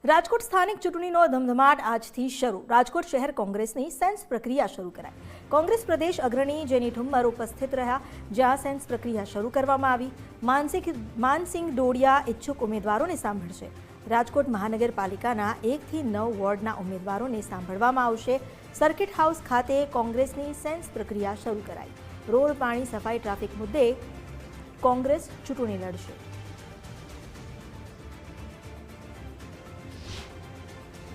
રાજકોટ સ્થાનિક ચૂંટણીનો ધમધમાટ આજથી શરૂ। રાજકોટ શહેર કોંગ્રેસની સેન્સ પ્રક્રિયા શરૂ કરાઈ। કોંગ્રેસ પ્રદેશ અગ્રણી જેની ઠુમ્મર ઉપસ્થિત રહ્યા, જ્યાં સેન્સ પ્રક્રિયા શરૂ કરવામાં આવી। માનસિંગ ડોડિયા ઇચ્છુક ઉમેદવારોને સાંભળશે। રાજકોટ મહાનગરપાલિકાના 1 થી 9 વોર્ડના ઉમેદવારોને સાંભળવામાં આવશે। સર્કિટ હાઉસ ખાતે કોંગ્રેસની સેન્સ પ્રક્રિયા શરૂ કરાઈ। રોડ, પાણી, સફાઈ, ટ્રાફિક મુદ્દે કોંગ્રેસ ચૂંટણી લડશે।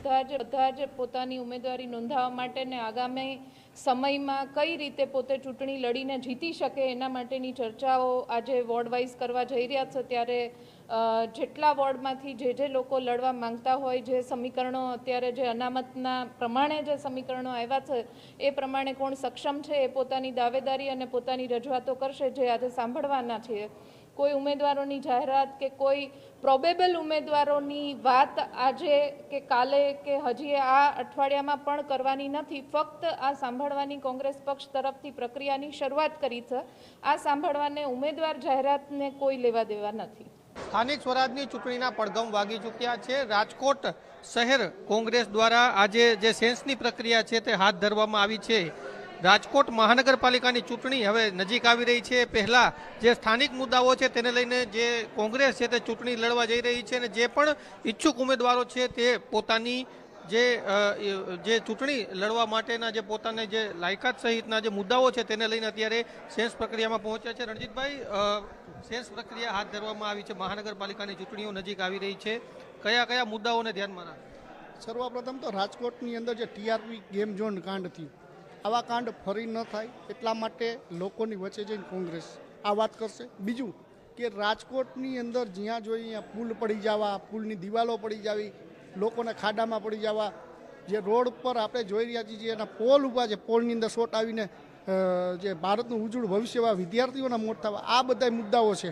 બધા જ પોતાની ઉમેદવારી નોંધાવવા માટે ને આગામી સમયમાં કઈ રીતે પોતે ચૂંટણી લડીને જીતી શકે એના માટેની ચર્ચાઓ આજે વોર્ડ વાઇઝ કરવા જઈ રહ્યા છે। ત્યારે જેટલા વોર્ડમાંથી જે લોકો લડવા માંગતા હોય, જે સમીકરણો અત્યારે જે અનામતના પ્રમાણે જે સમીકરણો આવ્યા છે એ પ્રમાણે કોણ સક્ષમ છે એ પોતાની દાવેદારી અને પોતાની રજૂઆતો કરશે, જે આજે સાંભળવાના છીએ। કોઈ ઉમેદવારોની જાહેરાત કે કોઈ પ્રોબેબલ ઉમેદવારોની વાત આજે કે કાલે કે હજી આ અઠવાડિયામાં પણ કરવાની નથી। ફક્ત આ સાંભળવાની કોંગ્રેસ પક્ષ તરફથી પ્રક્રિયાની શરૂઆત કરી છે। આ સાંભળવાને ઉમેદવાર જાહેરાતને કોઈ લેવા દેવા નથી। સ્થાનિક સ્વરાજની ચૂંટણીના પડઘમ વાગી ચૂક્યા છે। રાજકોટ શહેર કોંગ્રેસ દ્વારા આજે જે સેન્સની પ્રક્રિયા છે તે હાથ ધરવામાં આવી છે। રાજકોટ મહાનગરપાલિકાની ચૂંટણી હવે નજીક આવી રહી છે। પહેલા જે સ્થાનિક મુદ્દાઓ છે તેને લઈને જે કોંગ્રેસ છે તે ચૂંટણી લડવા જઈ રહી છે અને જે પણ ઈચ્છુક ઉમેદવારો છે તે પોતાની જે ચૂંટણી લડવા માટેના જે પોતાને જે લાયકાત સહિતના જે મુદ્દાઓ છે તેને લઈને અત્યારે સેન્સ પ્રક્રિયામાં પહોંચ્યા છે। રણજીતભાઈ, સેન્સ પ્રક્રિયા હાથ ધરવામાં આવી છે। મહાનગરપાલિકાની ચૂંટણીઓ નજીક આવી રહી છે, કયા કયા મુદ્દાઓને ધ્યાનમાં રાખે? સર્વપ્રથમ તો રાજકોટની અંદર જે ટીઆરપી ગેમ ઝોન કાંડ થયું, આવા કાંડ ફરી ન થાય એટલા માટે લોકોની વચ્ચે જઈને કોંગ્રેસ આ વાત કરશે। બીજું કે રાજકોટની અંદર જ્યાં જોઈએ અહીંયા પુલ પડી જવા, પુલની દિવાલો પડી જવી, લોકોને ખાડામાં પડી જવા, જે રોડ પર આપણે જોઈ રહ્યા છીએ એના પોલ ઊભા છે, પોલની અંદર શોટ આવીને જે ભારતનું ઉજ્જવળ ભવિષ્યમાં વિદ્યાર્થીઓના મોત થવા, આ બધા મુદ્દાઓ છે।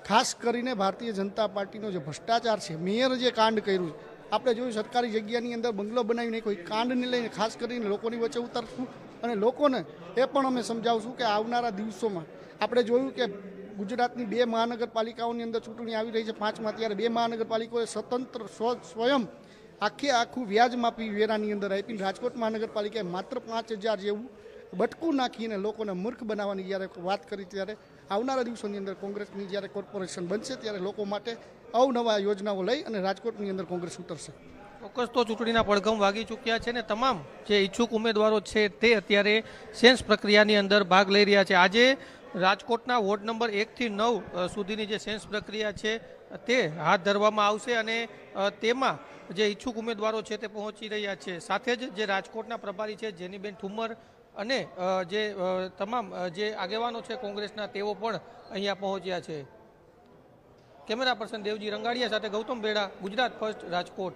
ખાસ કરીને ભારતીય જનતા પાર્ટીનો જે ભ્રષ્ટાચાર છે, મેયર જે કાંડ કર્યું છે, આપણે જોયું સરકારી જગ્યાની અંદર બંગલો બનાવીને કોઈ કાંડને લઈને ખાસ કરીને લોકોની વચ્ચે ઉતરશું અને લોકોને એ પણ અમે સમજાવશું કે આવનારા દિવસોમાં આપણે જોયું કે ગુજરાતની 2 મહાનગરપાલિકાઓની અંદર ચૂંટણી આવી રહી છે, 5માં, ત્યારે 2 મહાનગરપાલિકાઓએ સ્વતંત્ર સ્વયં આખું વ્યાજ માફી વેરાની અંદર આપીને રાજકોટ મહાનગરપાલિકાએ માત્ર 5,000 જેવું બટકું નાખીને લોકોને મૂર્ખ બનાવવાની જ્યારે વાત કરી, ત્યારે આવનારા દિવસોની અંદર કોંગ્રેસની જ્યારે કોર્પોરેશન બનશે ત્યારે લોકો માટે અવનવા યોજનાઓ લઈ અને રાજકોટની અંદર કોંગ્રેસ ઉતરશે। ચોક્કસ તો ચૂંટણીના પડઘમ વાગી ચૂક્યા છે ને તમામ જે ઈચ્છુક ઉમેદવારો છે તે અત્યારે સેન્સ પ્રક્રિયાની અંદર ભાગ લઈ રહ્યા છે। આજે રાજકોટના વોર્ડ નંબર 1 થી 9 સુધીની જે સેન્સ પ્રક્રિયા છે તે હાથ ધરવામાં આવશે અને તેમાં જે ઈચ્છુક ઉમેદવારો છે તે પહોંચી રહ્યા છે। સાથે જ જે રાજકોટના પ્રભારી છે જેનીબેન ઠુમ્મર અને જે તમામ જે આગેવાનો છે કોંગ્રેસના તેઓ પણ અહીંયા પહોંચ્યા છે। કેમેરા પર્સન દેવજી રંગાડિયા સાથે ગૌતમ બેડા, ગુજરાત ફર્સ્ટ, રાજકોટ।